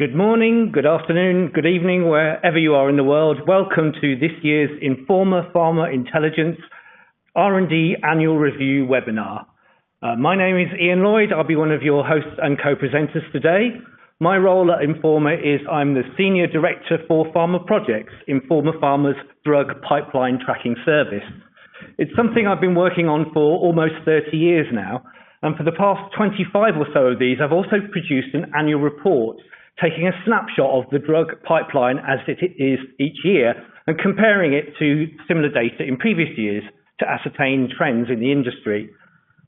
Good morning, good afternoon, good evening, wherever you are in the world. Welcome to this year's Informa Pharma Intelligence R&D Annual Review webinar. My name is Lloyd. I'll be one of your hosts and co-presenters today. My role at Informa is I'm the Senior Director for Pharmaprojects, Informa Pharma's drug pipeline tracking service. It's something I've been working on for almost 30 years now, and for the past 25 or so of these, I've also produced an annual report taking a snapshot of the drug pipeline as it is each year and comparing it to similar data in previous years to ascertain trends in the industry.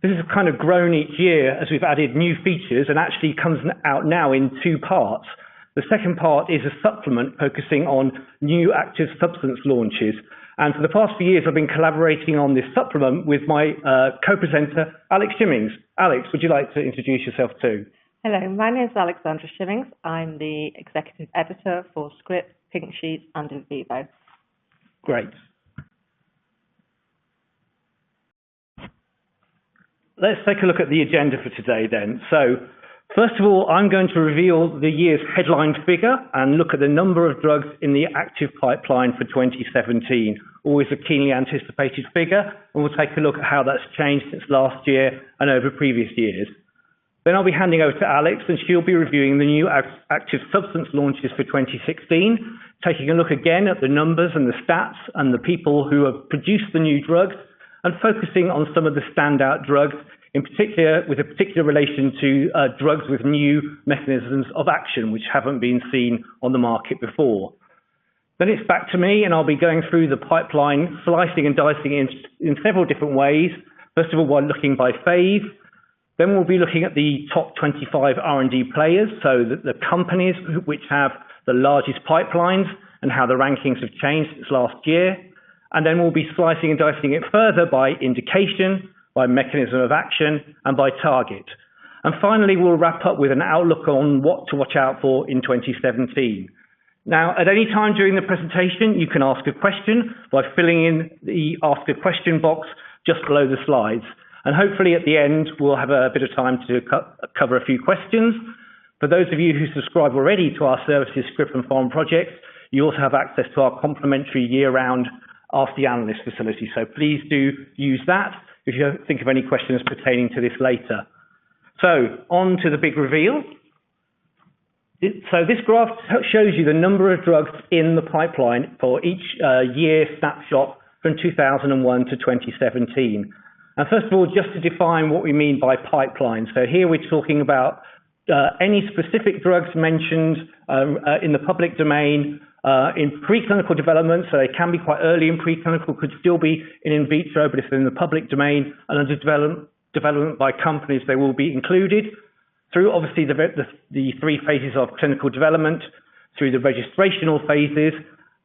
This has kind of grown each year as we've added new features and actually comes out now in two parts. The second part is a supplement focusing on new active substance launches. And for the past few years, I've been collaborating on this supplement with my co-presenter, Alex Shimmings. Alex, would you like to introduce yourself too? Hello, my name is Alex Shimmings. I'm the Executive Editor for Scrip, Pink Sheets and Vivo. Great. Let's take a look at the agenda for today then. So, first of all, I'm going to reveal the year's headline figure and look at the number of drugs in the active pipeline for 2017. Always a keenly anticipated figure, and we'll take a look at how that's changed since last year and over previous years. Then I'll be handing over to Alex, and she'll be reviewing the new active substance launches for 2016, taking a look again at the numbers and the stats and the people who have produced the new drugs, and focusing on some of the standout drugs, in particular with a particular relation to drugs with new mechanisms of action, which haven't been seen on the market before. Then it's back to me, and I'll be going through the pipeline, slicing and dicing in several different ways. First of all, by looking by phase. Then we'll be looking at the top 25 R&D players, so the companies which have the largest pipelines and how the rankings have changed since last year. And then we'll be slicing and dicing it further by indication, by mechanism of action, and by target. And finally, we'll wrap up with an outlook on what to watch out for in 2017. Now, at any time during the presentation, you can ask a question by filling in the Ask a Question box just below the slides. And hopefully at the end, we'll have a bit of time to cover a few questions. For those of you who subscribe already to our services, Scrip and Pharmaprojects, you also have access to our complimentary year-round Ask the Analyst facility. So please do use that if you think of any questions pertaining to this later. So on to the big reveal. So this graph shows you the number of drugs in the pipeline for each year snapshot from 2001 to 2017. And first of all, just to define what we mean by pipeline. So here we're talking about any specific drugs mentioned in the public domain in preclinical development. So they can be quite early in preclinical, could still be in vitro, but if they're in the public domain and under development by companies, they will be included through obviously the three phases of clinical development, through the registrational phases.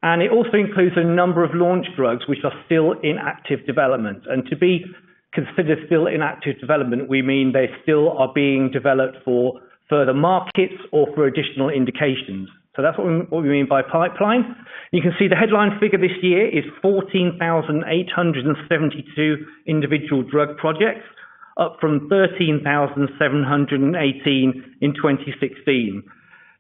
And it also includes a number of launch drugs which are still in active development. And to be considered still in active development, we mean they still are being developed for further markets or for additional indications. So that's what we mean by pipeline. You can see the headline figure this year is 14,872 individual drug projects, up from 13,718 in 2016.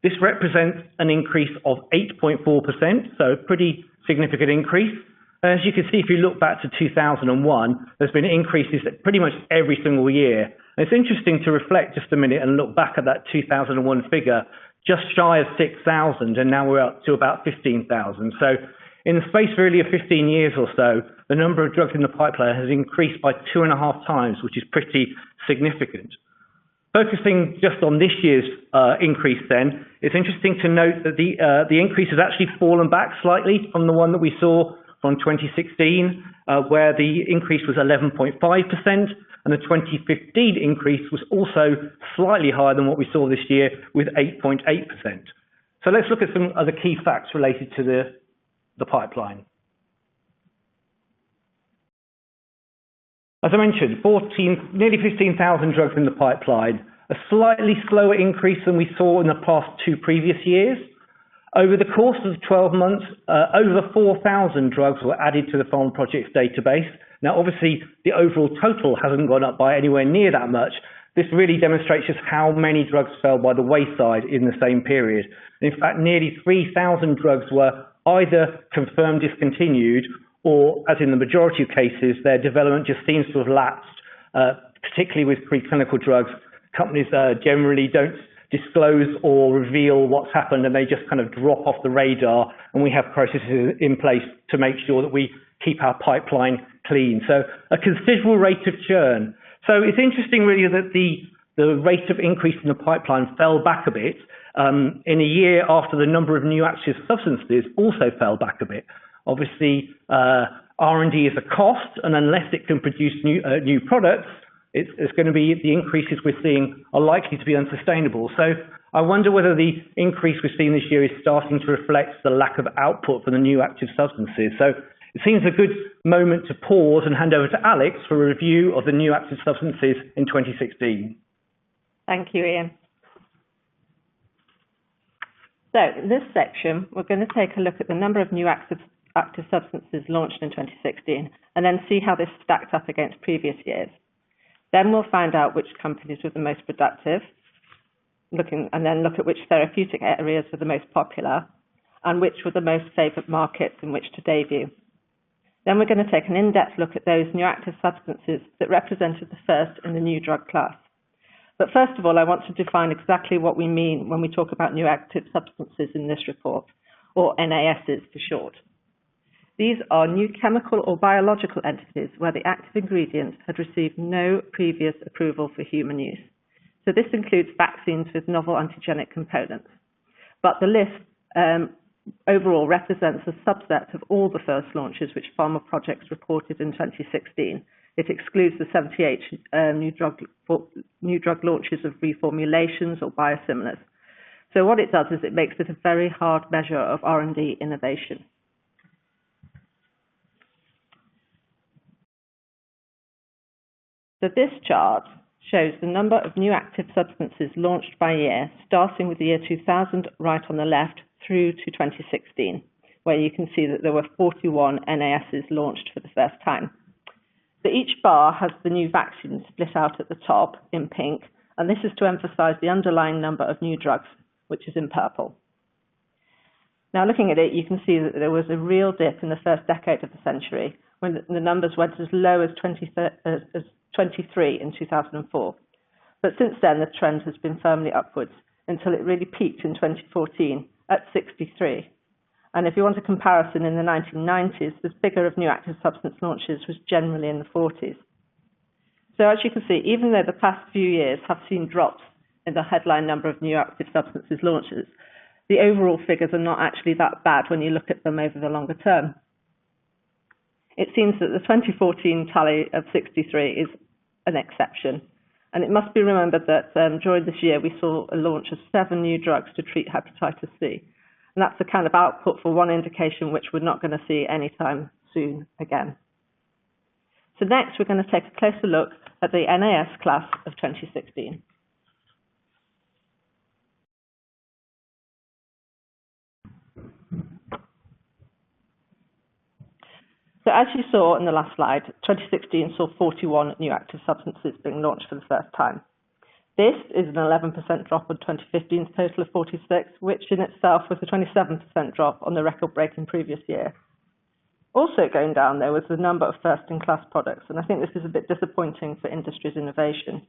This represents an increase of 8.4%, so a pretty significant increase. As you can see, if you look back to 2001, there's been increases pretty much every single year. And it's interesting to reflect just a minute and look back at that 2001 figure, just shy of 6,000, and now we're up to about 15,000. So in the space really of 15 years or so, the number of drugs in the pipeline has increased by 2.5 times, which is pretty significant. Focusing just on this year's increase then, it's interesting to note that the increase has actually fallen back slightly from the one that we saw from 2016, where the increase was 11.5%, and the 2015 increase was also slightly higher than what we saw this year with 8.8%. So let's look at some other key facts related to the pipeline. As I mentioned, nearly 15,000 drugs in the pipeline, a slightly slower increase than we saw in the past two previous years. Over the course of 12 months, over 4,000 drugs were added to the Pharmaprojects database. Now, obviously, the overall total hasn't gone up by anywhere near that much, this really demonstrates just how many drugs fell by the wayside in the same period. In fact, nearly 3,000 drugs were either confirmed discontinued or, as in the majority of cases, their development just seems to have lapsed, particularly with preclinical drugs. Companies generally don't disclose or reveal what's happened, and they just kind of drop off the radar, and we have processes in place to make sure that we keep our pipeline clean. So a considerable rate of churn. So it's interesting really that the rate of increase in the pipeline fell back a bit in a year after the number of new active substances also fell back a bit. Obviously, R&D is a cost, and unless it can produce new products, it's going to be the increases we're seeing are likely to be unsustainable. So I wonder whether the increase we're seeing this year is starting to reflect the lack of output for the new active substances. So it seems a good moment to pause and hand over to Alex for a review of the new active substances in 2016. Thank you, Ian. So in this section, we're going to take a look at the number of new active substances launched in 2016 and then see how this stacked up against previous years. Then we'll find out which companies were the most productive, and then look at which therapeutic areas were the most popular and which were the most favoured markets in which to debut. Then we're going to take an in-depth look at those new active substances that represented the first in the new drug class. But first of all, I want to define exactly what we mean when we talk about new active substances in this report, or NASs for short. These are new chemical or biological entities where the active ingredient had received no previous approval for human use. So this includes vaccines with novel antigenic components. But the list overall represents a subset of all the first launches which Pharmaprojects reported in 2016. It excludes the 78 new drug launches of reformulations or biosimilars. So what it does is it makes it a very hard measure of R&D innovation. So this chart shows the number of new active substances launched by year, starting with the year 2000 right on the left through to 2016, where you can see that there were 41 NASs launched for the first time. So each bar has the new vaccine split out at the top in pink, and this is to emphasize the underlying number of new drugs, which is in purple. Now looking at it, you can see that there was a real dip in the first decade of the century, when the numbers went as low as 23 in 2004. But since then, the trend has been firmly upwards until it really peaked in 2014 at 63. And if you want a comparison, in the 1990s, the figure of new active substance launches was generally in the 40s. So as you can see, even though the past few years have seen drops in the headline number of new active substances launches, the overall figures are not actually that bad when you look at them over the longer term. It seems that the 2014 tally of 63 is an exception. And it must be remembered that during this year, we saw a launch of 7 new drugs to treat hepatitis C. And that's the kind of output for one indication which we're not going to see anytime soon again. So next, we're going to take a closer look at the NAS class of 2016. So as you saw in the last slide, 2016 saw 41 new active substances being launched for the first time. This is an 11% drop on 2015's total of 46, which in itself was a 27% drop on the record-breaking previous year. Also going down there was the number of first-in-class products, and I think this is a bit disappointing for industry's innovation.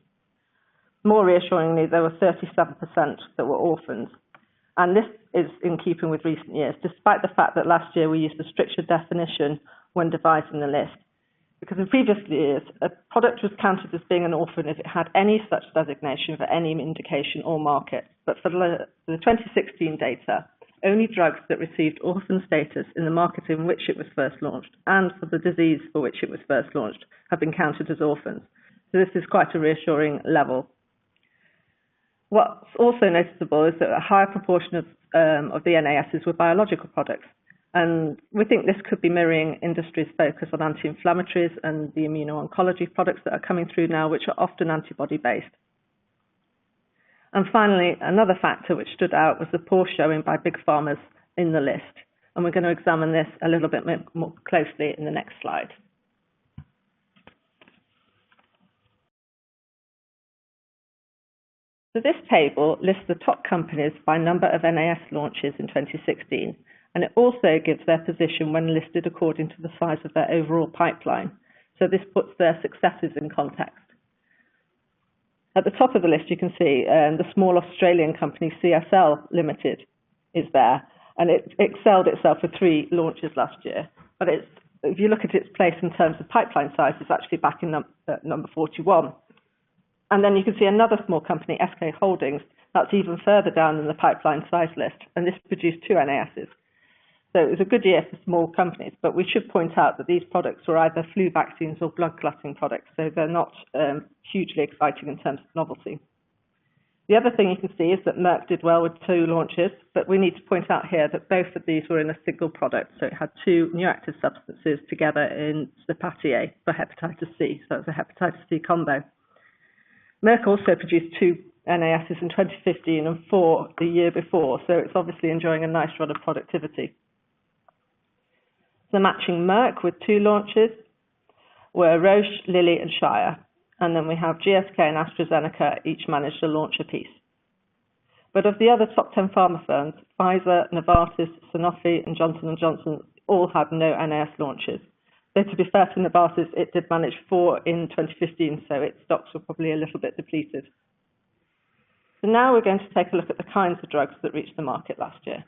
More reassuringly, there were 37% that were orphans. And this is in keeping with recent years, despite the fact that last year we used a stricter definition when devising the list. Because in previous years, a product was counted as being an orphan if it had any such designation for any indication or market. But for the 2016 data, only drugs that received orphan status in the market in which it was first launched and for the disease for which it was first launched have been counted as orphans. So this is quite a reassuring level. What's also noticeable is that a higher proportion of the NASs were biological products. And we think this could be mirroring industry's focus on anti-inflammatories and the immuno-oncology products that are coming through now, which are often antibody-based. And finally, another factor which stood out was the poor showing by big pharmas in the list. And we're going to examine this a little bit more closely in the next slide. So this table lists the top companies by number of NAS launches in 2016, and it also gives their position when listed according to the size of their overall pipeline. So this puts their successes in context. At the top of the list, you can see the small Australian company CSL Limited is there, and it excelled itself with 3 launches last year. But if you look at its place in terms of pipeline size, it's actually back in number 41. And then you can see another small company, SK Holdings, that's even further down in the pipeline size list, and this produced 2 NASs. So it was a good year for small companies, but we should point out that these products were either flu vaccines or blood clotting products, so they're not hugely exciting in terms of novelty. The other thing you can see is that Merck did well with 2 launches, but we need to point out here that both of these were in a single product, so it had 2 new active substances together in Citeline for hepatitis C, so it was a hepatitis C combo. Merck also produced 2 NASs in 2015 and 4 the year before, so it's obviously enjoying a nice run of productivity. So matching Merck with 2 launches were Roche, Lilly and Shire, and then we have GSK and AstraZeneca each managed a launch apiece. But of the other top 10 pharma firms, Pfizer, Novartis, Sanofi and Johnson & Johnson all had no NAS launches. Though to be fair to Novartis, it did manage 4 in 2015, so its stocks were probably a little bit depleted. So now we're going to take a look at the kinds of drugs that reached the market last year.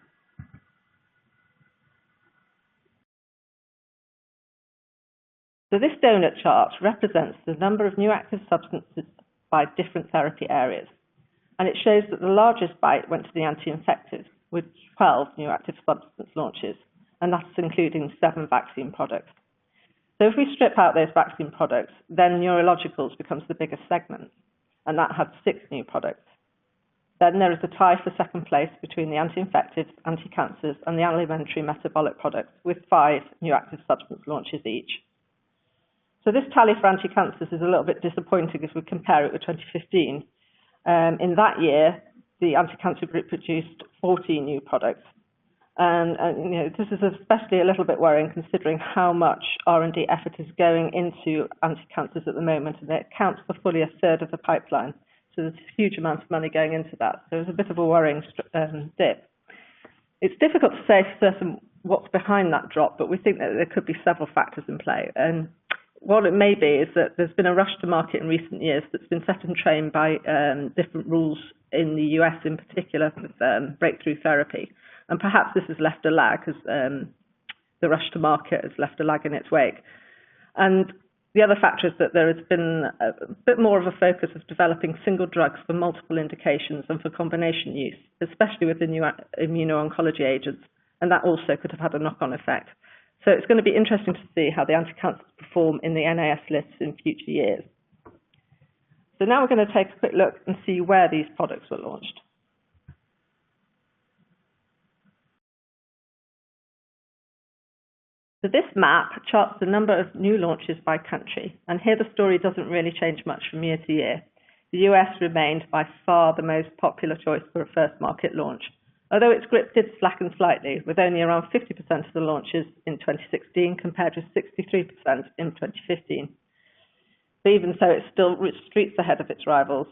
So this donut chart represents the number of new active substances by different therapy areas. And it shows that the largest bite went to the anti-infectives, with 12 new active substance launches, and that's including 7 vaccine products. So if we strip out those vaccine products, then neurologicals becomes the biggest segment, and that had 6 new products. Then there is a tie for second place between the anti-infectives, anti-cancers, and the alimentary metabolic products, with 5 new active substance launches each. So this tally for anti-cancers is a little bit disappointing if we compare it with 2015. In that year, the anti-cancer group produced 14 new products. And this is especially a little bit worrying considering how much R&D effort is going into anti-cancers at the moment, and it accounts for fully a third of the pipeline. So there's a huge amount of money going into that. So it's a bit of a worrying dip. It's difficult to say for certain what's behind that drop, but we think that there could be several factors in play. And what it may be is that there's been a rush to market in recent years that's been set in train by different rules in the US in particular with breakthrough therapy. And perhaps this has left a lag, as the rush to market has left a lag in its wake. And the other factor is that there has been a bit more of a focus of developing single drugs for multiple indications and for combination use, especially with the new immuno-oncology agents. And that also could have had a knock-on effect. So it's going to be interesting to see how the anti-cancers perform in the NAS lists in future years. So now we're going to take a quick look and see where these products were launched. So this map charts the number of new launches by country, and here the story doesn't really change much from year to year. The US remained by far the most popular choice for a first market launch, although its grip did slacken slightly, with only around 50% of the launches in 2016 compared with 63% in 2015. But even so, it still streets ahead of its rivals.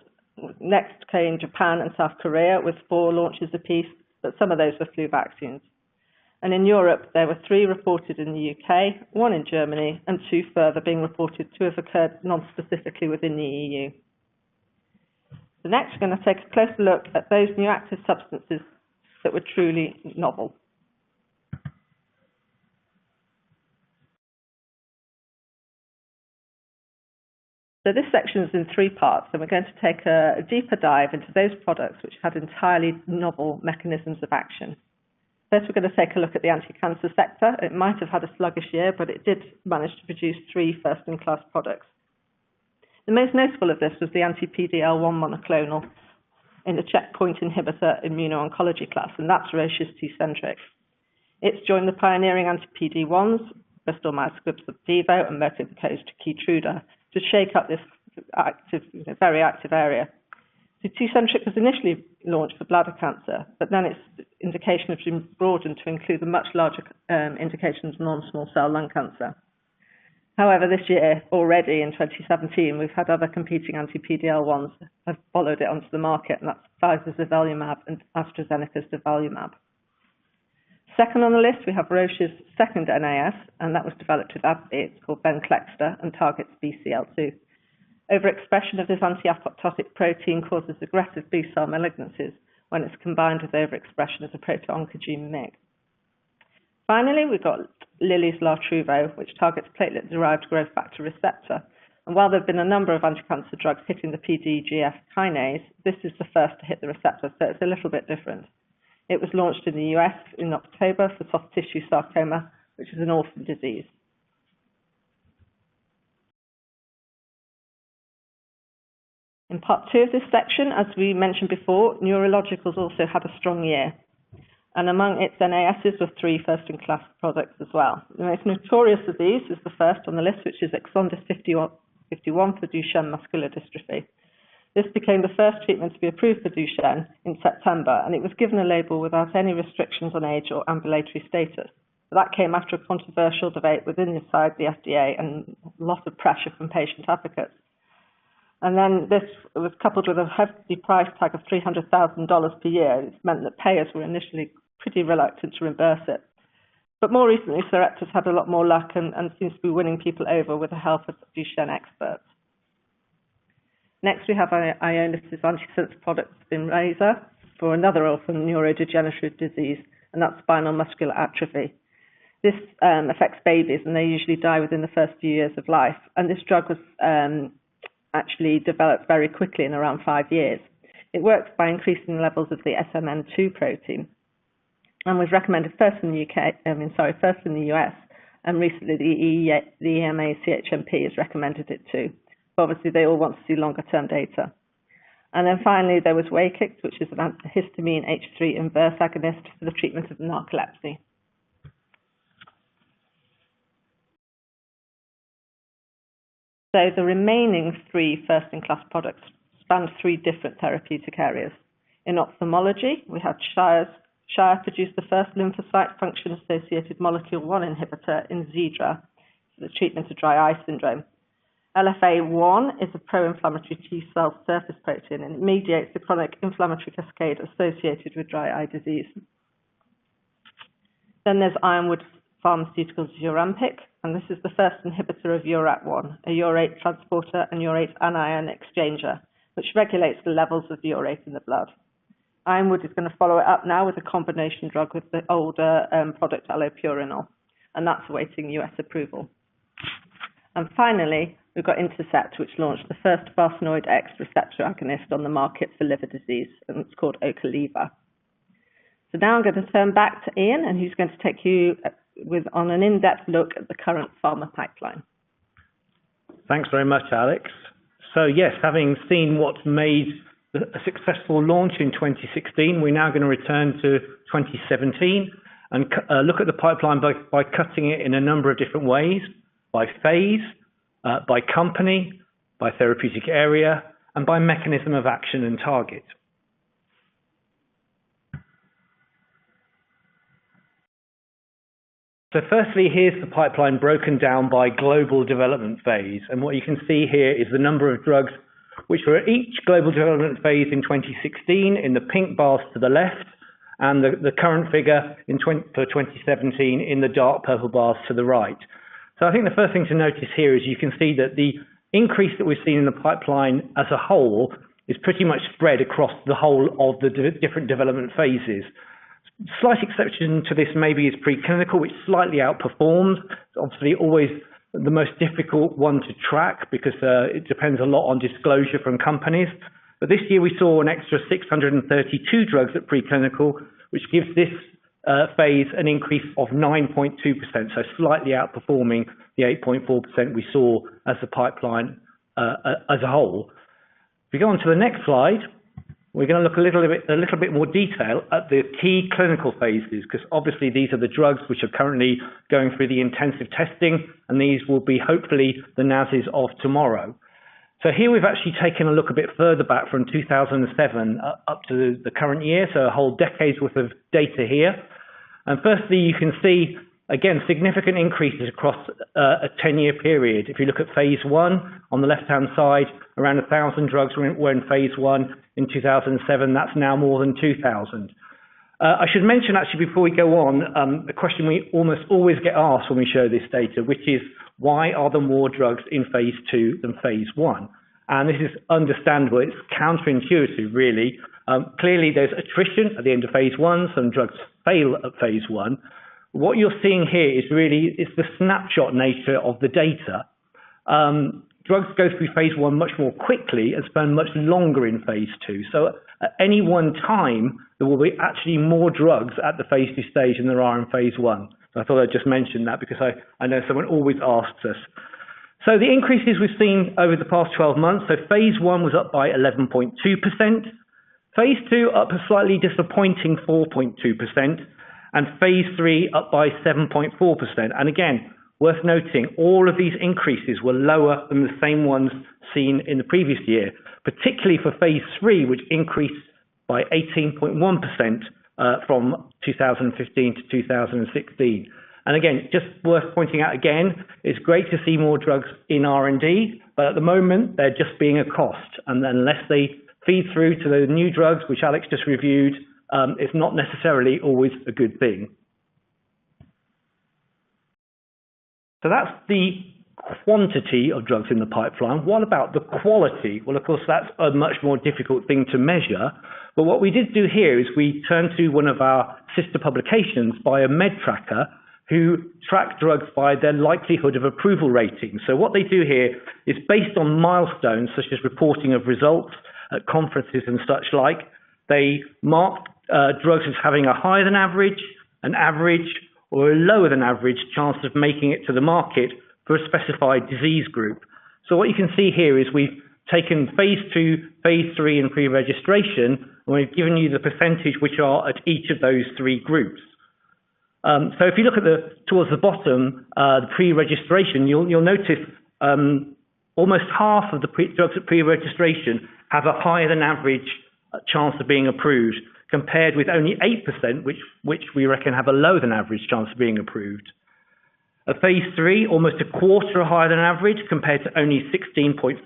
Next came Japan and South Korea with 4 launches apiece, but some of those were flu vaccines. And in Europe, there were 3 reported in the UK, 1 in Germany, and 2 further being reported to have occurred non-specifically within the EU. So next, we're going to take a closer look at those new active substances that were truly novel. So this section is in 3 parts, and we're going to take a deeper dive into those products which had entirely novel mechanisms of action. First, we're going to take a look at the anti-cancer sector. It might have had a sluggish year, but it did manage to produce 3 first-in-class products. The most notable of this was the anti-PD-L1 monoclonal in the checkpoint inhibitor immuno-oncology class, and that's Roche's Tecentriq. It's joined the pioneering anti-PD-1s, Bristol Myers Squibb's Vivo, and Merck & Co's Keytruda, to shake up this very active area. So Tecentriq was initially launched for bladder cancer, but then its indication has been broadened to include the much larger indications of non-small cell lung cancer. However, this year, already in 2017, we've had other competing anti-PD-L1s have followed it onto the market, and that's Pfizer's avelumab and AstraZeneca's durvalumab. Second on the list, we have Roche's second NAS, and that was developed with AbbVie. It's called Venclexta and targets BCL2. Overexpression of this anti-apoptotic protein causes aggressive B-cell malignancies when it's combined with overexpression of the proto-oncogene MYC. Finally, we've got Lilly's Lartruvo, which targets platelet-derived growth factor receptor. And while there have been a number of anti-cancer drugs hitting the PDGF kinase, this is the first to hit the receptor, so it's a little bit different. It was launched in the US in October for soft tissue sarcoma, which is an orphan disease. In part two of this section, as we mentioned before, neurologicals also had a strong year. And among its NASs were 3 first-in-class products as well. The most notorious of these is the first on the list, which is Exondys 51 for Duchenne muscular dystrophy. This became the first treatment to be approved for Duchenne in September, and it was given a label without any restrictions on age or ambulatory status. But that came after a controversial debate within inside the FDA and a lot of pressure from patient advocates. And then this was coupled with a hefty price tag of $300,000 per year. It meant that payers were initially pretty reluctant to reimburse it. But more recently, Sarepta's had a lot more luck and seems to be winning people over with the help of Duchenne experts. Next, we have Ionis's antisense product Spinraza for another orphan neurodegenerative disease, and that's spinal muscular atrophy. This affects babies, and they usually die within the first few years of life. And this drug was actually developed very quickly in around 5 years. It works by increasing the levels of the SMN2 protein, and was recommended first in the US, and recently the EMA CHMP has recommended it too. But obviously, they all want to see longer-term data. And then finally, there was Wakix, which is an histamine H3 inverse agonist for the treatment of narcolepsy. So the remaining 3 first-in-class products span 3 different therapeutic areas. In ophthalmology, we have Shire produced the first lymphocyte function-associated molecule 1 inhibitor in Zedra for the treatment of dry eye syndrome. LFA1 is a pro-inflammatory T-cell surface protein, and it mediates the chronic inflammatory cascade associated with dry eye disease. Then there's Ironwood Pharmaceuticals Urampic, and this is the first inhibitor of URAT1, a urate transporter and urate anion exchanger, which regulates the levels of urate in the blood. Ironwood is going to follow it up now with a combination drug with the older product allopurinol, and that's awaiting US approval. And finally, we've got Intercept, which launched the first Farnesenoid X receptor agonist on the market for liver disease, and it's called Ocaliva. So now I'm going to turn back to Ian, and he's going to take you on an in-depth look at the current pharma pipeline. Thanks very much, Alex. So yes, having seen what's made a successful launch in 2016, we're now going to return to 2017 and look at the pipeline by cutting it in a number of different ways, by phase, by company, by therapeutic area, and by mechanism of action and target. So firstly, here's the pipeline broken down by global development phase. And what you can see here is the number of drugs which were at each global development phase in 2016 in the pink bars to the left, and the current figure for 2017 in the dark purple bars to the right. So I think the first thing to notice here is you can see that the increase that we've seen in the pipeline as a whole is pretty much spread across the whole of the different development phases. Slight exception to this maybe is preclinical, which slightly outperformed. It's obviously always the most difficult one to track because it depends a lot on disclosure from companies. But this year we saw an extra 632 drugs at preclinical, which gives this phase an increase of 9.2%, so slightly outperforming the 8.4% we saw as the pipeline as a whole. If we go on to the next slide, we're going to look a little bit more detail at the key clinical phases, because obviously these are the drugs which are currently going through the intensive testing, and these will be hopefully the NASs of tomorrow. So here we've actually taken a look a bit further back from 2007 up to the current year, so a whole decade's worth of data here. And firstly, you can see again, significant increases across a 10-year period. If you look at phase one on the left-hand side, around 1,000 drugs were in phase one in 2007. That's now more than 2,000. I should mention, actually, before we go on, a question we almost always get asked when we show this data, which is, why are there more drugs in phase two than phase one? And this is understandable. It's counterintuitive, really. Clearly, there's attrition at the end of phase one. Some drugs fail at phase one. What you're seeing here is really, it's the snapshot nature of the data. Drugs go through phase one much more quickly and spend much longer in phase two. So at any one time, there will be actually more drugs at the phase two stage than there are in phase one. So I thought I'd just mention that because I know someone always asks us. So the increases we've seen over the past 12 months, so phase one was up by 11.2%. Phase two up a slightly disappointing 4.2%. And phase three up by 7.4%. And again, worth noting, all of these increases were lower than the same ones seen in the previous year, particularly for phase three, which increased by 18.1% from 2015 to 2016. And again, just worth pointing out again, it's great to see more drugs in R&D, but at the moment, they're just being a cost. And unless they feed through to the new drugs, which Alex just reviewed, it's not necessarily always a good thing. So that's the quantity of drugs in the pipeline. What about the quality? Well, of course, that's a much more difficult thing to measure. But what we did do here is we turned to one of our sister publications, BioMedTracker, who track drugs by their likelihood of approval rating. So what they do here is based on milestones, such as reporting of results at conferences and such like. They mark drugs as having a higher than average, an average, or a lower than average chance of making it to the market for a specified disease group. So what you can see here is we've taken phase two, phase three, and pre-registration, and we've given you the percentage which are at each of those three groups. So if you look at towards the bottom, the pre-registration, you'll notice almost half of the drugs at pre-registration have a higher than average chance of being approved, compared with only 8%, which we reckon have a lower than average chance of being approved. At phase three, almost a quarter higher than average, compared to only 16.5%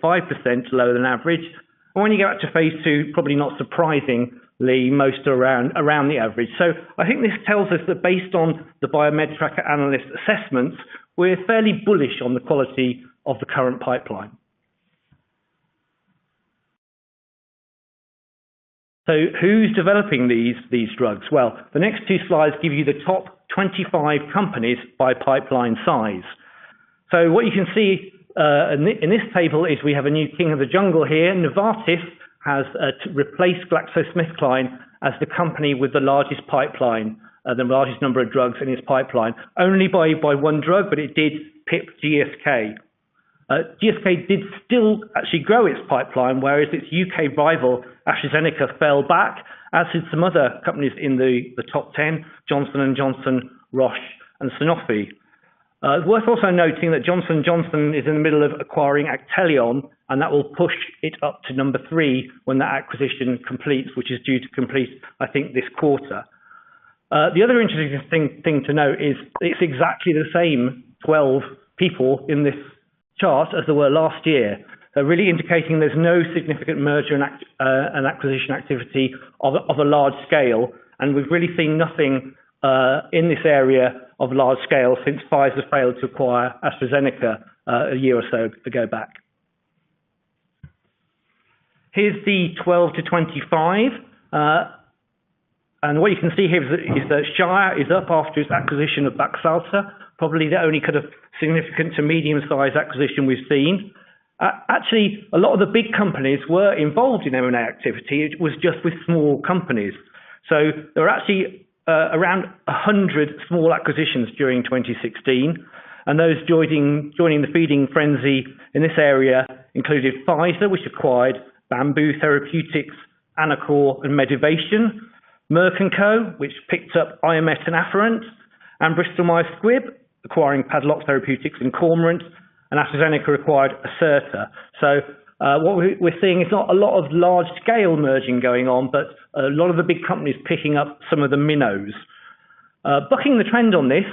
lower than average. And when you go out to phase two, probably not surprisingly, most around the average. So I think this tells us that based on the BioMedTracker analyst assessments, we're fairly bullish on the quality of the current pipeline. So who's developing these drugs? Well, the next two slides give you the top 25 companies by pipeline size. So what you can see in this table is we have a new king of the jungle here. Novartis has replaced GlaxoSmithKline as the company with the largest pipeline, the largest number of drugs in its pipeline, only by one drug, but it did pip GSK. GSK did still actually grow its pipeline, whereas its UK rival, AstraZeneca, fell back, as did some other companies in the top 10, Johnson & Johnson, Roche, and Sanofi. It's worth also noting that Johnson & Johnson is in the middle of acquiring Actelion, and that will push it up to number 3 when that acquisition completes, which is due to complete, I think, this quarter. The other interesting thing to note is it's exactly the same 12 people in this chart as there were last year. So really indicating there's no significant merger and acquisition activity of a large scale, and we've really seen nothing in this area of large scale since Pfizer failed to acquire AstraZeneca a year or so ago back. Here's the 12 to 25, and what you can see here is that Shire is up after its acquisition of Baxalta, probably the only kind of significant to medium-sized acquisition we've seen. Actually, a lot of the big companies were involved in M&A activity. It was just with small companies. So there were actually around 100 small acquisitions during 2016, and those joining the feeding frenzy in this area included Pfizer, which acquired Bamboo Therapeutics, Anacor, and Medivation, Merck & Co., which picked up Iomet and Afferent, and Bristol-Myers Squibb, acquiring Padlock Therapeutics and Cormorant, and AstraZeneca acquired Acerta. So what we're seeing is not a lot of large-scale merging going on, but a lot of the big companies picking up some of the minnows. Bucking the trend on this,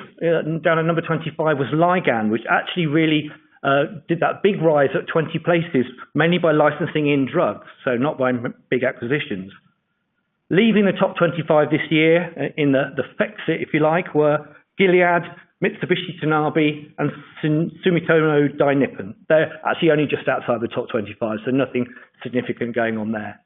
down at number 25, was Ligand, which actually really did that big rise at 20 places, mainly by licensing in drugs, so not by big acquisitions. Leaving the top 25 this year in the Fexit, if you like, were Gilead, Mitsubishi Tanabe, and Sumitomo Dainippon. They're actually only just outside the top 25, so nothing significant going on there.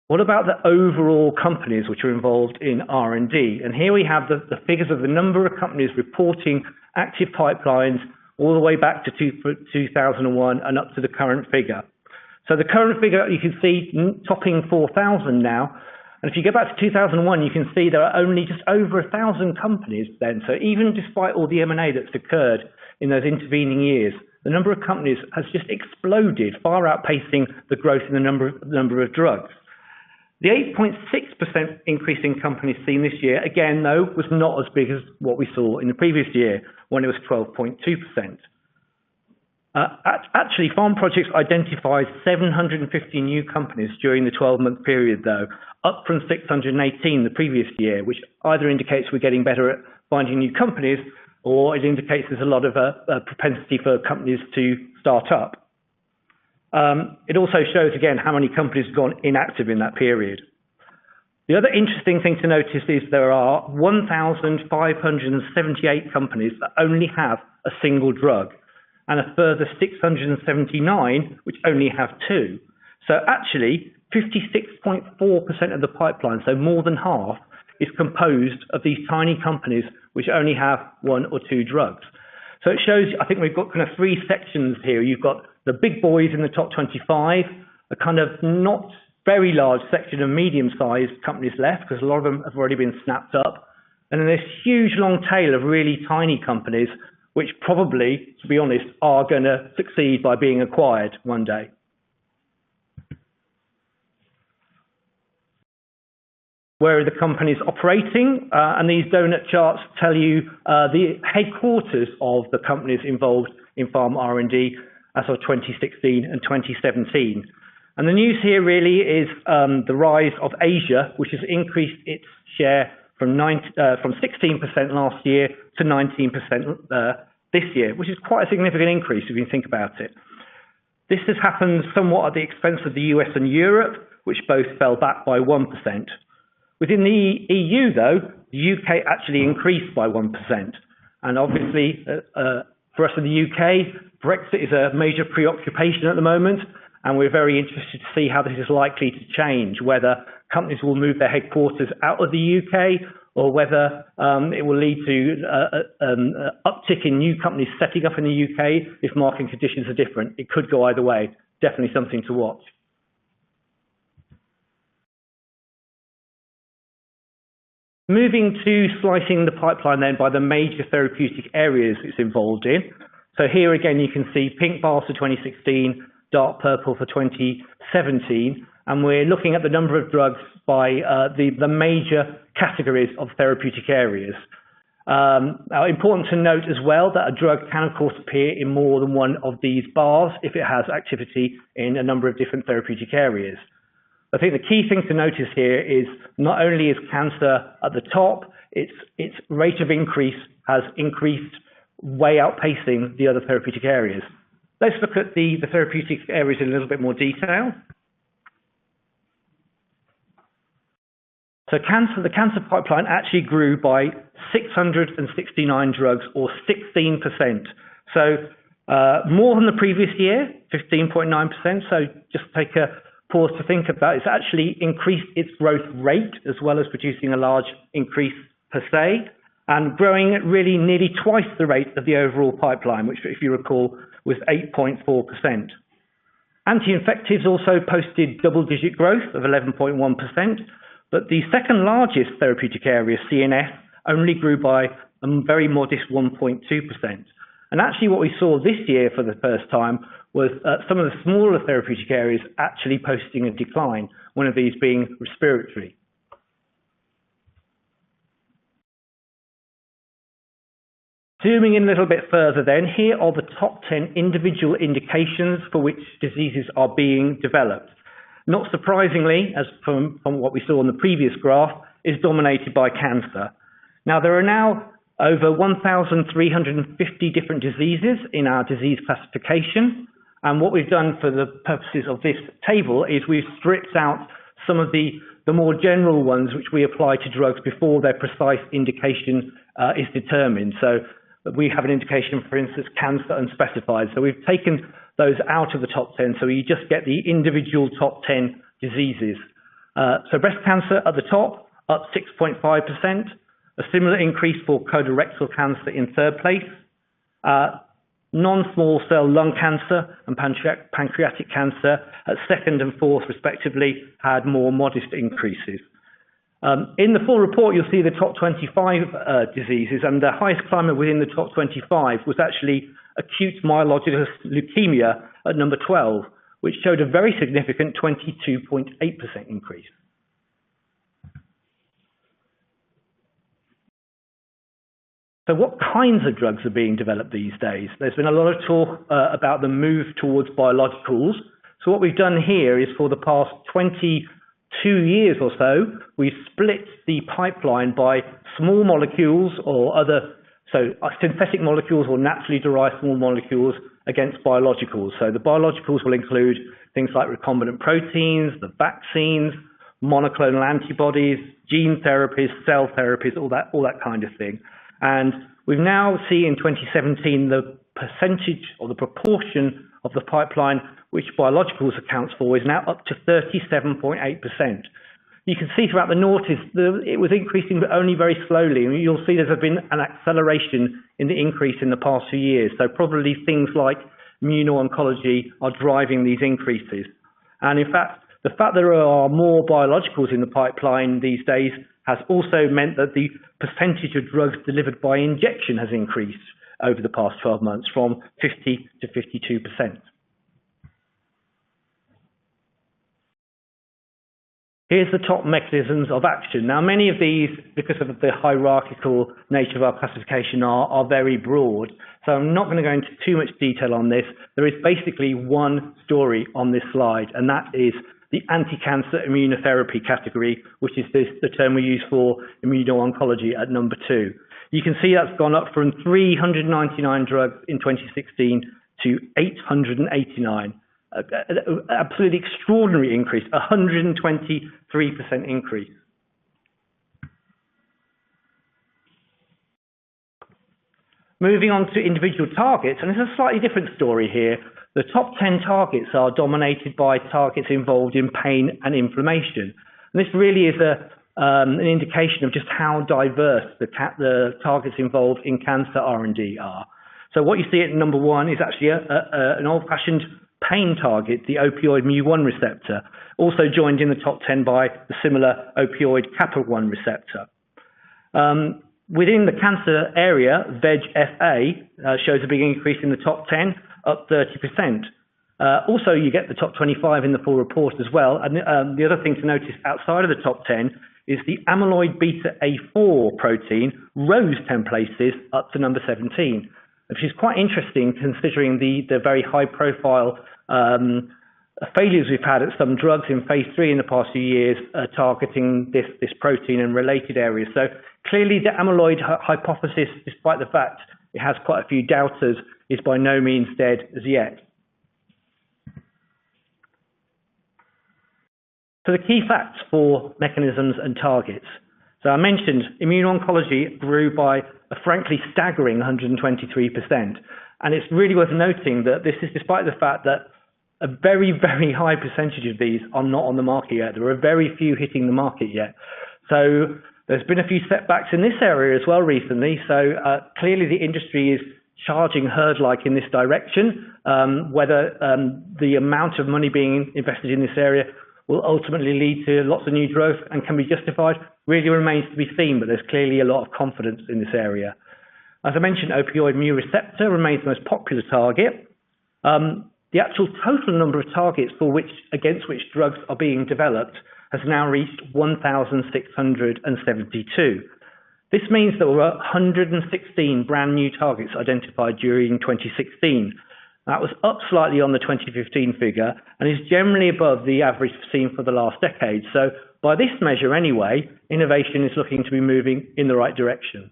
What about the overall companies which are involved in R&D? And here we have the figures of the number of companies reporting active pipelines all the way back to 2001 and up to the current figure. So the current figure, you can see topping 4,000 now. And if you go back to 2001, you can see there are only just over 1,000 companies then. So even despite all the M&A that's occurred in those intervening years, the number of companies has just exploded, far outpacing the growth in the number of drugs. The 8.6% increase in companies seen this year, again, though, was not as big as what we saw in the previous year, when it was 12.2%. Actually, Pharmaprojects identified 750 new companies during the 12-month period, though, up from 618 the previous year, which either indicates we're getting better at finding new companies, or it indicates there's a lot of propensity for companies to start up. It also shows, again, how many companies have gone inactive in that period. The other interesting thing to notice is there are 1,578 companies that only have a single drug, and a further 679 which only have two. So actually, 56.4% of the pipeline, so more than half, is composed of these tiny companies which only have one or two drugs. So it shows, I think we've got kind of three sections here. You've got the big boys in the top 25, a kind of not very large section of medium-sized companies left, because a lot of them have already been snapped up. And then this huge long tail of really tiny companies, which probably, to be honest, are going to succeed by being acquired one day. Where are the companies operating? And these donut charts tell you the headquarters of the companies involved in pharma R&D as of 2016 and 2017. And the news here really is the rise of Asia, which has increased its share from 16% last year to 19% this year, which is quite a significant increase if you think about it. This has happened somewhat at the expense of the US and Europe, which both fell back by 1%. Within the EU, though, the UK actually increased by 1%. And obviously, for us in the UK, Brexit is a major preoccupation at the moment, and we're very interested to see how this is likely to change, whether companies will move their headquarters out of the UK, or whether it will lead to an uptick in new companies setting up in the UK if market conditions are different. It could go either way. Definitely something to watch. Moving to slicing the pipeline then by the major therapeutic areas it's involved in. So here again you can see pink bars for 2016, dark purple for 2017, and we're looking at the number of drugs by the major categories of therapeutic areas. Now, important to note as well that a drug can of course appear in more than one of these bars if it has activity in a number of different therapeutic areas. I think the key thing to notice here is not only is cancer at the top, its rate of increase has increased way outpacing the other therapeutic areas. Let's look at the therapeutic areas in a little bit more detail. So the cancer pipeline actually grew by 669 drugs, or 16%. So more than the previous year, 15.9%. So just take a pause to think about. It's actually increased its growth rate as well as producing a large increase per se, and growing at really nearly twice the rate of the overall pipeline, which, if you recall, was 8.4%. Anti-infectives also posted double-digit growth of 11.1%, but the second largest therapeutic area, CNS, only grew by a very modest 1.2%. And actually what we saw this year for the first time was some of the smaller therapeutic areas actually posting a decline, one of these being respiratory. Zooming in a little bit further then, here are the top 10 individual indications for which diseases are being developed. not surprisingly, as from what we saw on the previous graph, is dominated by cancer. Now, there are now over 1,350 different diseases in our disease classification. And what we've done for the purposes of this table is we've stripped out some of the more general ones which we apply to drugs before their precise indication is determined. So we have an indication, for instance, cancer unspecified. So we've taken those out of the top 10, so you just get the individual top 10 diseases. So breast cancer at the top, up 6.5%. A similar increase for colorectal cancer in third place. Non-small cell lung cancer and pancreatic cancer at second and fourth, respectively, had more modest increases. In the full report, you'll see the top 25 diseases, and the highest climber within the top 25 was actually acute myelogenous leukemia at number 12, which showed a very significant 22.8% increase. So what kinds of drugs are being developed these days? There's been a lot of talk about the move towards biologicals. So what we've done here is for the past 22 years or so, we've split the pipeline by small molecules or other, so synthetic molecules or naturally derived small molecules against biologicals. So the biologicals will include things like recombinant proteins, the vaccines, monoclonal antibodies, gene therapies, cell therapies, all that kind of thing. And we've now seen in 2017 the percentage or the proportion of the pipeline which biologicals accounts for is now up to 37.8%. You can see throughout the noughties, it was increasing but only very slowly. And you'll see there's been an acceleration in the increase in the past few years. So probably things like immuno-oncology are driving these increases. And in fact, the fact there are more biologicals in the pipeline these days has also meant that the percentage of drugs delivered by injection has increased over the past 12 months from 50 to 52%. Here's the top mechanisms of action. Now, many of these, because of the hierarchical nature of our classification, are very broad. So I'm not going to go into too much detail on this. There is basically one story on this slide, and that is the anti-cancer immunotherapy category, which is the term we use for immuno-oncology at number 2. You can see that's gone up from 399 drugs in 2016 to 889. Absolutely extraordinary increase, 123% increase. Moving on to individual targets, and it's a slightly different story here. The top 10 targets are dominated by targets involved in pain and inflammation. And this really is an indication of just how diverse the targets involved in cancer R&D are. So what you see at number 1 is actually an old-fashioned pain target, the opioid mu1 receptor, also joined in the top 10 by the similar opioid kappa-1 receptor. Within the cancer area, VEGF-A shows a big increase in the top 10, up 30%. Also, you get the top 25 in the full report as well. And the other thing to notice outside of the top 10 is the amyloid beta A4 protein rose 10 places up to number 17, which is quite interesting considering the very high profile failures we've had at some drugs in phase 3 in the past few years targeting this protein and related areas. So clearly the amyloid hypothesis, despite the fact it has quite a few doubters, is by no means dead as yet. So the key facts for mechanisms and targets. So I mentioned immuno-oncology grew by a frankly staggering 123%. And it's really worth noting that this is despite the fact that a very, very high percentage of these are not on the market yet. There are very few hitting the market yet. So there's been a few setbacks in this area as well recently. So clearly the industry is charging herd-like in this direction. Whether the amount of money being invested in this area will ultimately lead to lots of new growth and can be justified really remains to be seen, but there's clearly a lot of confidence in this area. As I mentioned, opioid mu receptor remains the most popular target. The actual total number of targets against which drugs are being developed has now reached 1,672. This means there were 116 brand new targets identified during 2016. That was up slightly on the 2015 figure and is generally above the average seen for the last decade. So by this measure anyway, innovation is looking to be moving in the right direction.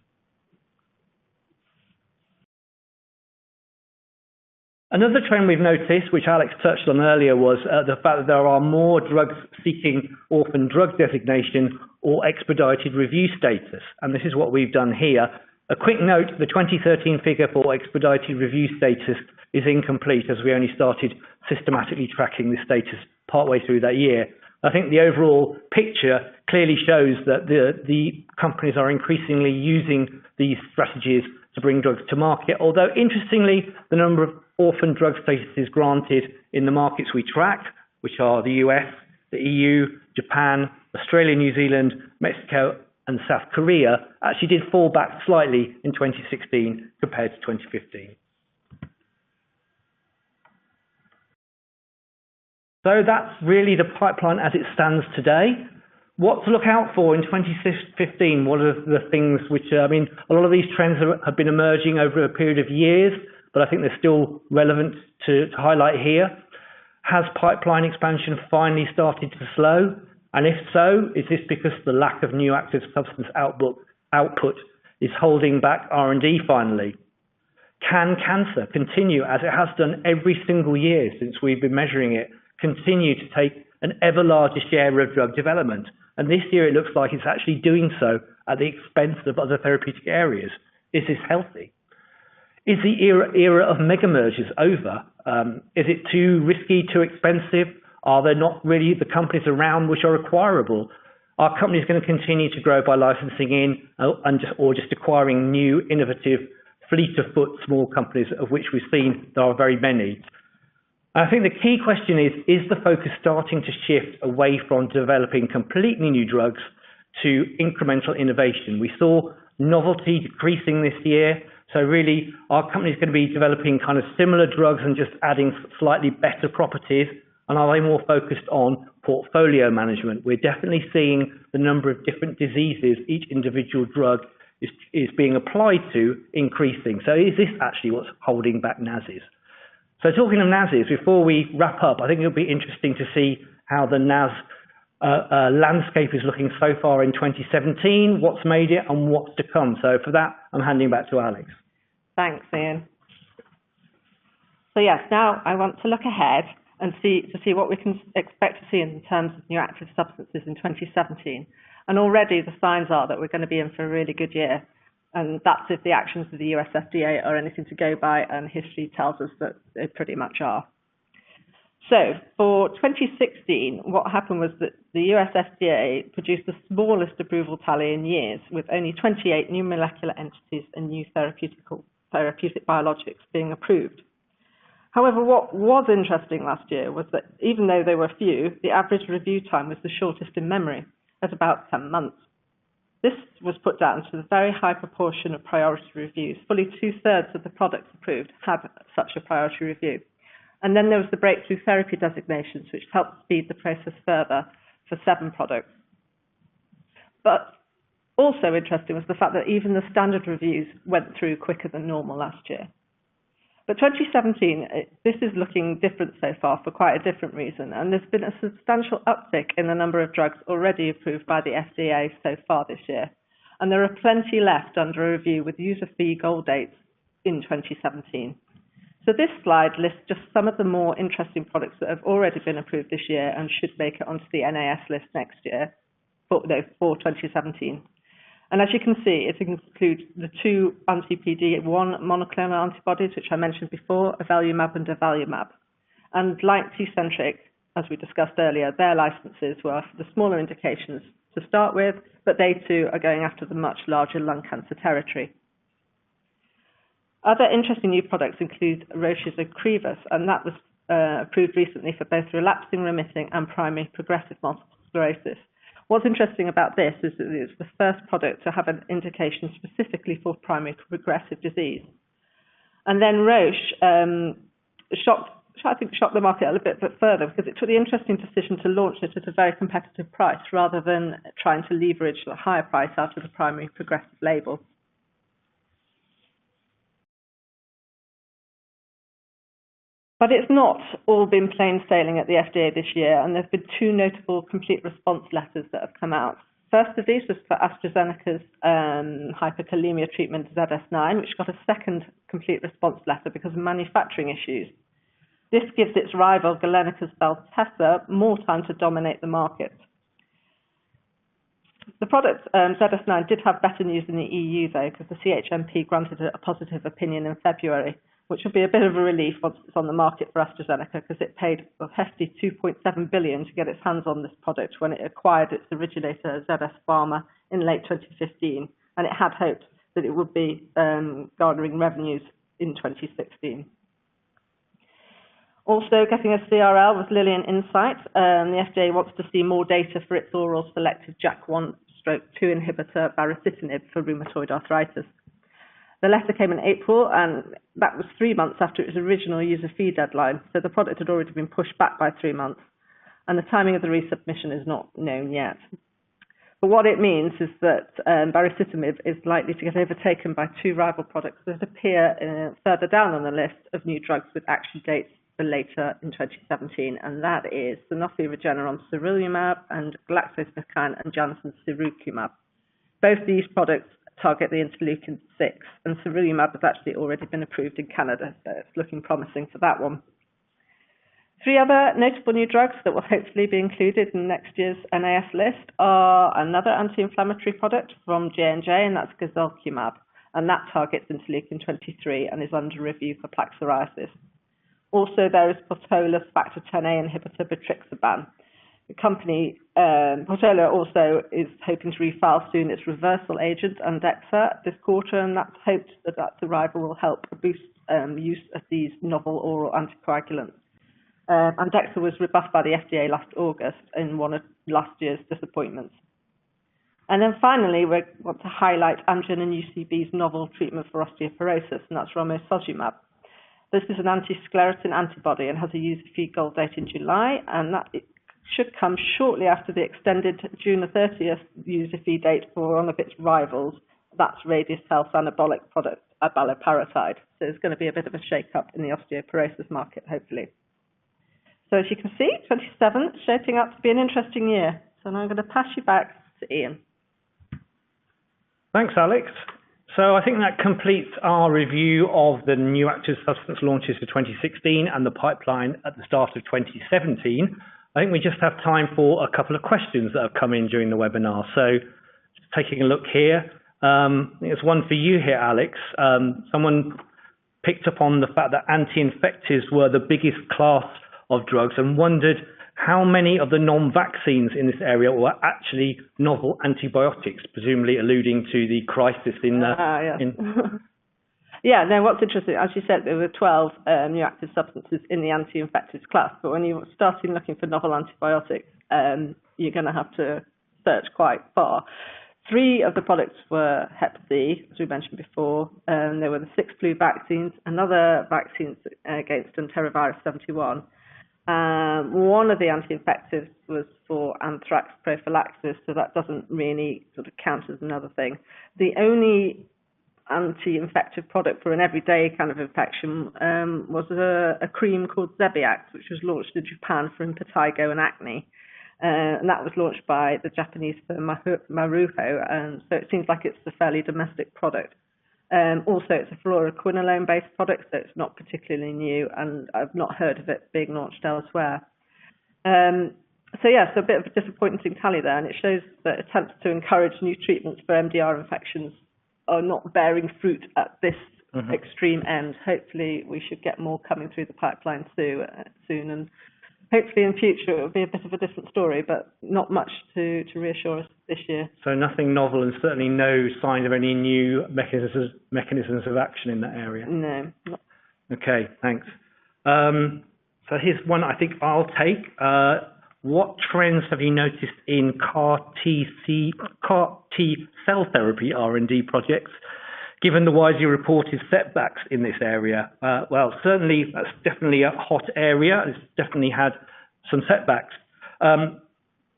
Another trend we've noticed, which Alex touched on earlier, was the fact that there are more drugs seeking orphan drug designation or expedited review status. And this is what we've done here. A quick note, the 2013 figure for expedited review status is incomplete as we only started systematically tracking this status partway through that year. I think the overall picture clearly shows that the companies are increasingly using these strategies to bring drugs to market, although interestingly, the number of orphan drug statuses granted in the markets we track, which are the US, the EU, Japan, Australia, New Zealand, Mexico, and South Korea, actually did fall back slightly in 2016 compared to 2015. So that's really the pipeline as it stands today. What to look out for in 2015? What are the things which, a lot of these trends have been emerging over a period of years, but I think they're still relevant to highlight here. Has pipeline expansion finally started to slow? And if so, is this because the lack of new active substance output is holding back R&D finally? Can cancer continue, as it has done every single year since we've been measuring it, continue to take an ever larger share of drug development? And this year it looks like it's actually doing so at the expense of other therapeutic areas. Is this healthy? Is the era of mega mergers over? Is it too risky, too expensive? Are there not really the companies around which are acquirable? Are companies going to continue to grow by licensing in or just acquiring new, innovative, fleet-of-foot small companies, of which we've seen there are very many? I think the key question is the focus starting to shift away from developing completely new drugs to incremental innovation? We saw novelty decreasing this year. So really, are companies going to be developing kind of similar drugs and just adding slightly better properties? And are they more focused on portfolio management? We're definitely seeing the number of different diseases each individual drug is being applied to increasing. So is this actually what's holding back NASs? So talking of NASs, before we wrap up, I think it'll be interesting to see how the NAS landscape is looking so far in 2017, what's made it and what's to come. So for that, I'm handing back to Alex. Thanks, Ian. So yes, now I want to look ahead and see what we can expect to see in terms of new active substances in 2017. And already the signs are that we're going to be in for a really good year. And that's if the actions of the US FDA are anything to go by, and history tells us that they pretty much are. So for 2016, what happened was that the US FDA produced the smallest approval tally in years, with only 28 new molecular entities and new therapeutic biologics being approved. However, what was interesting last year was that even though there were few, the average review time was the shortest in memory, at about 10 months. This was put down to the very high proportion of priority reviews. Fully 2/3 of the products approved had such a priority review. And then there was the breakthrough therapy designations, which helped speed the process further for 7 products. But also interesting was the fact that even the standard reviews went through quicker than normal last year. But 2017, this is looking different so far for quite a different reason, and there's been a substantial uptick in the number of drugs already approved by the FDA so far this year. And there are plenty left under review with user fee goal dates in 2017. So this slide lists just some of the more interesting products that have already been approved this year and should make it onto the NAS list next year, for 2017. And as you can see, it includes the 2 anti-PD-1 monoclonal antibodies, which I mentioned before, avelumab and durvalumab. And like Tecentriq, as we discussed earlier, their licenses were for the smaller indications to start with, but they too are going after the much larger lung cancer territory. Other interesting new products include Roche's Ocrevus, and that was approved recently for both relapsing, remitting, and primary progressive multiple sclerosis. What's interesting about this is that it's the first product to have an indication specifically for primary progressive disease. And then Roche shocked the market a little bit further because it took the interesting decision to launch it at a very competitive price rather than trying to leverage the higher price out of the primary progressive label. But it's not all been plain sailing at the FDA this year, and there have been two notable complete response letters that have come out. First of these was for AstraZeneca's hyperkalemia treatment ZS9, which got a second complete response letter because of manufacturing issues. This gives its rival Galenica's Beltesa more time to dominate the market. The product ZS9 did have better news in the EU though, because the CHMP granted it a positive opinion in February, which will be a bit of a relief once it's on the market for AstraZeneca, because it paid a hefty $2.7 billion to get its hands on this product when it acquired its originator, ZS Pharma, in late 2015, and it had hoped that it would be garnering revenues in 2016. Also getting a CRL was Lillian Insight. The FDA wants to see more data for its oral selective JAK1/2 inhibitor baricitinib for rheumatoid arthritis. The letter came in April, and that was 3 months after its original user fee deadline, so the product had already been pushed back by 3 months, and the timing of the resubmission is not known yet. But what it means is that baricitinib is likely to get overtaken by two rival products that appear further down on the list of new drugs with action dates for later in 2017, and that is Sanofi Regeneron sarilumab and GlaxoSmithKline and Janssen's sirukumab. Both these products target the interleukin-6, and sarilumab has actually already been approved in Canada, so it's looking promising for that one. Three other notable new drugs that will hopefully be included in next year's NAS list are another anti-inflammatory product from J&J, and that's guselkumab, and that targets interleukin-23 and is under review for plaque psoriasis. Also, there is Portola's factor Xa inhibitor, betrixaban. The company, Portola, also is hoping to refile soon its reversal agent, Andexxa, this quarter, and that's hoped that that arrival will help boost use of these novel oral anticoagulants. Andexxa was rebuffed by the FDA last August in one of last year's disappointments. And then finally, we want to highlight Amgen and UCB's novel treatment for osteoporosis, and that's romosozumab. This is an anti-sclerotin antibody and has a user fee goal date in July, and that it should come shortly after the extended June the 30th user fee date for one of its rivals. That's Radius Health's anabolic product, abaloparatide. So there's going to be a bit of a shake-up in the osteoporosis market, hopefully. So as you can see, 27 shaping up to be an interesting year. So now I'm going to pass you back to Ian. Thanks, Alex. So I think that completes our review of the new active substance launches for 2016 and the pipeline at the start of 2017. I think we just have time for a couple of questions that have come in during the webinar. So just taking a look here, I think there's one for you here, Alex. Someone picked up on the fact that anti-infectives were the biggest class of drugs and wondered how many of the non-vaccines in this area were actually novel antibiotics, presumably alluding to the crisis in... Yeah, no, what's interesting, as you said, there were 12 new active substances in the anti-infectives class, but when you're starting looking for novel antibiotics, you're going to have to search quite far. 3 of the products were Hep C, as we mentioned before. There were the 6 flu vaccines, another vaccines against enterovirus 71. One of the anti-infectives was for anthrax prophylaxis, so that doesn't really sort of count as another thing. The only anti-infective product for an everyday kind of infection was a cream called Zebiax, which was launched in Japan for impetigo and acne. And that was launched by the Japanese firm Maruho, and so it seems like it's a fairly domestic product. Also, it's a fluoroquinolone-based product, so it's not particularly new, and I've not heard of it being launched elsewhere. So a bit of a disappointing tally there, and it shows that attempts to encourage new treatments for MDR infections are not bearing fruit at this extreme end. Hopefully, we should get more coming through the pipeline soon, and hopefully in future it will be a bit of a different story, but not much to reassure us this year. So nothing novel and certainly no sign of any new mechanisms of action in that area? No. Okay, thanks. So here's one I think I'll take. What trends have you noticed in CAR T cell therapy R&D projects, given the widely reported setbacks in this area? Well, certainly that's definitely a hot area. It's definitely had some setbacks.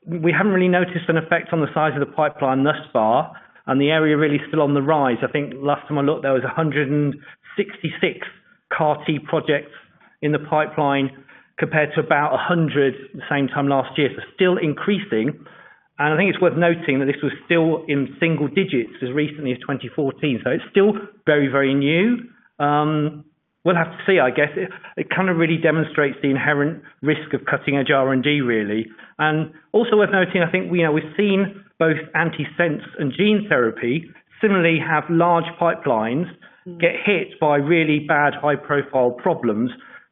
We haven't really noticed an effect on the size of the pipeline thus far, and the area really still on the rise. I think last time I looked, there was 166 CAR T projects in the pipeline compared to about 100 the same time last year, so still increasing. And I think it's worth noting that this was still in single digits as recently as 2014, so it's still very, very new. We'll have to see, I guess. It kind of really demonstrates the inherent risk of cutting-edge R&D, really. And also worth noting, I think we've seen both antisense and gene therapy similarly have large pipelines get hit by really bad, high-profile problems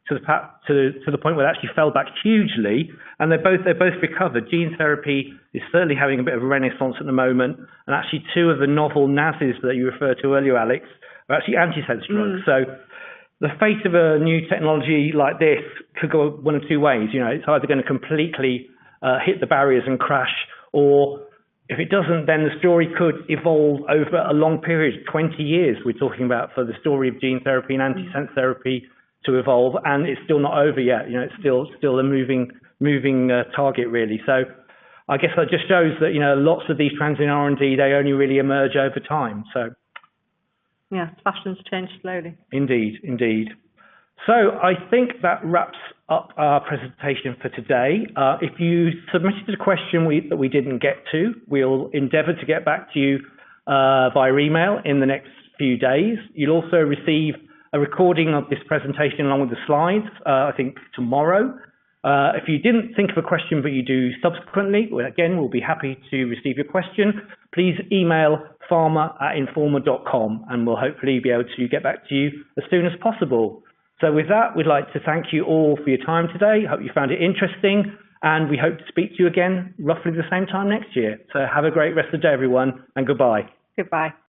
to the point where they actually fell back hugely, and they're both recovered. Gene therapy is certainly having a bit of a renaissance at the moment, and actually two of the novel NASs that you referred to earlier, Alex, are actually antisense drugs. So the fate of a new technology like this could go one of two ways. It's either going to completely hit the barriers and crash, or if it doesn't, then the story could evolve over a long period, 20 years we're talking about for the story of gene therapy and antisense therapy to evolve, and it's still not over yet. It's still a moving target, really. So I guess that just shows that lots of these trends in R&D, they only really emerge over time. So yeah, fashions change slowly. Indeed. So I think that wraps up our presentation for today. If you submitted a question that we didn't get to, we'll endeavour to get back to you via email in the next few days. You'll also receive a recording of this presentation along with the slides, I think tomorrow. If you didn't think of a question but you do subsequently, we'll be happy to receive your question. Please email pharma@informa.com and we'll hopefully be able to get back to you as soon as possible. So with that, we'd like to thank you all for your time today. Hope you found it interesting, and we hope to speak to you again roughly the same time next year. So have a great rest of the day, everyone, and goodbye. Goodbye.